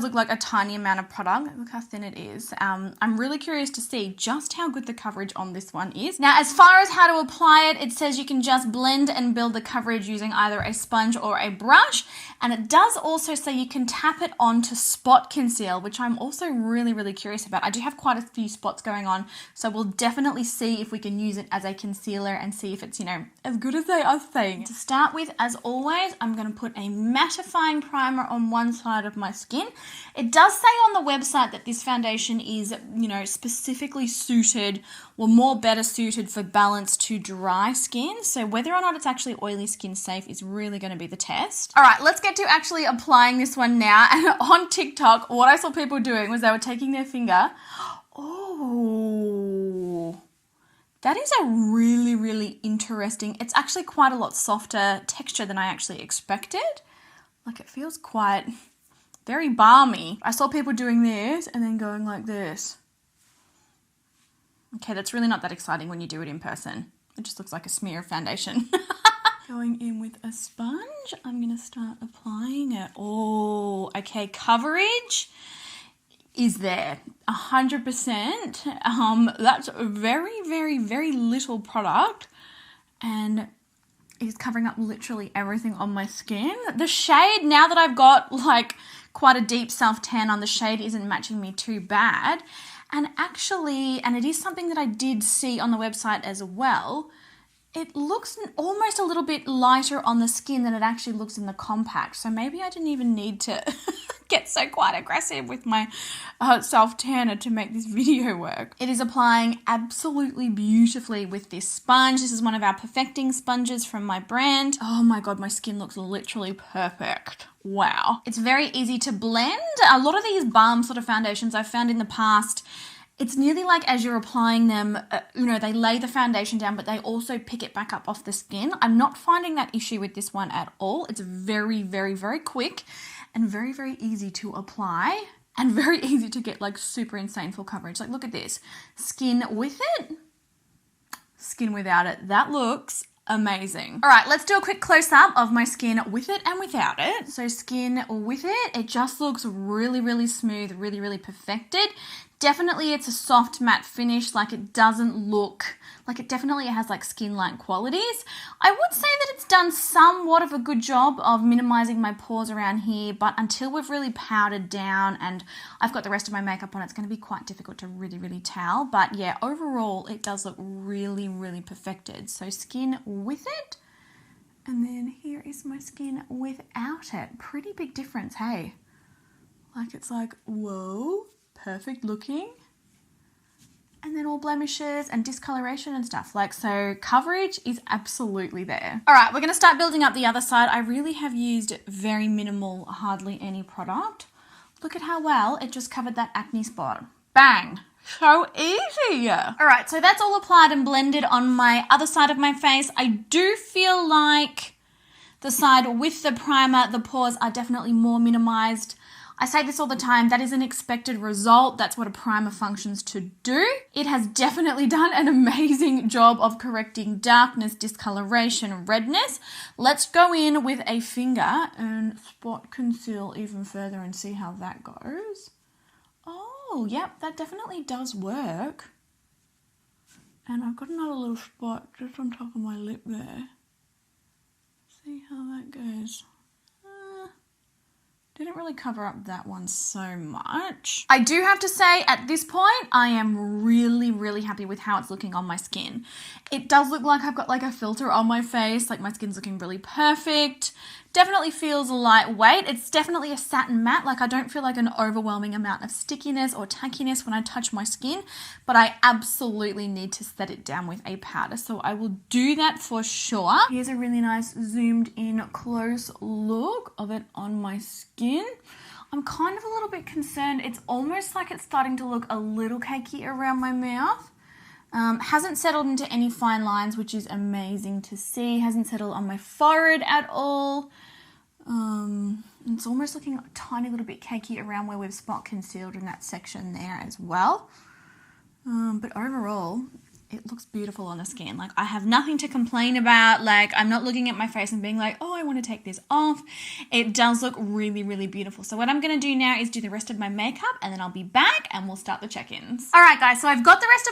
look like a tiny amount of product. Look how thin it is. I'm really curious to see just how good the coverage on this one is. Now, as far as how to apply it, it says you can just blend and build the coverage using either a sponge or a brush. And it does also say you can tap it on to spot conceal, which I'm also really, really curious about. I do have quite a few spots going on, so we'll definitely see if we can use it as a concealer and see if it's, as good as they are saying. To start with, as always, I'm going to put a mattifying primer on one side of my skin. It does say on the website that this foundation is, specifically suited or better suited for balanced to dry skin. So whether or not it's actually oily skin safe is really going to be the test. All right, let's get to actually applying this one now. And on TikTok, what I saw people doing was they were taking their finger. Oh, that is a really, really interesting. It's actually quite a lot softer texture than I actually expected. Like it feels quite very balmy. I saw people doing this and then going like this. Okay, that's really not that exciting when you do it in person. It just looks like a smear of foundation. Going in with a sponge, I'm gonna start applying it. Oh, okay, coverage is there, 100%. That's very, very, very little product and is covering up literally everything on my skin. The shade, now that I've got like quite a deep self-tan on, the shade isn't matching me too bad. And actually, and it is something that I did see on the website as well, it looks almost a little bit lighter on the skin than it actually looks in the compact. So maybe I didn't even need to get so quite aggressive with my self-tanner to make this video work. It is applying absolutely beautifully with this sponge. This is one of our perfecting sponges from my brand. Oh my God, my skin looks literally perfect. Wow. It's very easy to blend. A lot of these balm sort of foundations I've found in the past, it's nearly like as you're applying them, they lay the foundation down, but they also pick it back up off the skin. I'm not finding that issue with this one at all. It's very, very, very quick and very, very easy to apply and very easy to get like super insane full coverage. Like look at this, skin with it, skin without it. That looks amazing. All right, let's do a quick close-up of my skin with it and without it. So skin with it, it just looks really, really smooth, really, really perfected. Definitely it's a soft matte finish, like it doesn't look, like it definitely has like skin-like qualities. I would say that it's done somewhat of a good job of minimizing my pores around here, but until we've really powdered down and I've got the rest of my makeup on, it's going to be quite difficult to really, really tell. But yeah, overall it does look really, really perfected. So skin with it, and then here is my skin without it. Pretty big difference, hey? Like it's like, whoa. Perfect looking, and then all blemishes and discoloration and stuff. Like, so coverage is absolutely there. All right, we're going to start building up the other side. I really have used very minimal, hardly any product. Look at how well it just covered that acne spot. Bang. So easy. All right, so that's all applied and blended on my other side of my face. I do feel like the side with the primer, the pores are definitely more minimized. I say this all the time, that is an expected result. That's what a primer functions to do. It has definitely done an amazing job of correcting darkness, discoloration, redness. Let's go in with a finger and spot conceal even further and see how that goes. Oh, yep, that definitely does work. And I've got another little spot just on top of my lip there. See how that goes. Didn't really cover up that one so much. I do have to say at this point, I am really, really happy with how it's looking on my skin. It does look like I've got like a filter on my face, like my skin's looking really perfect. Definitely feels lightweight. It's definitely a satin matte. Like I don't feel like an overwhelming amount of stickiness or tackiness when I touch my skin, but I absolutely need to set it down with a powder. So I will do that for sure. Here's a really nice zoomed in close look of it on my skin. I'm kind of a little bit concerned. It's almost like it's starting to look a little cakey around my mouth. Hasn't settled into any fine lines, which is amazing to see. Hasn't settled on my forehead at all. It's almost looking a tiny little bit cakey around where we've spot concealed in that section there as well. But overall, it looks beautiful on the skin. Like, I have nothing to complain about. Like, I'm not looking at my face and being like, oh, I want to take this off. It does look really, really beautiful. So what I'm going to do now is do the rest of my makeup, and then I'll be back and we'll start the check-ins. All right, guys, so I've got the rest of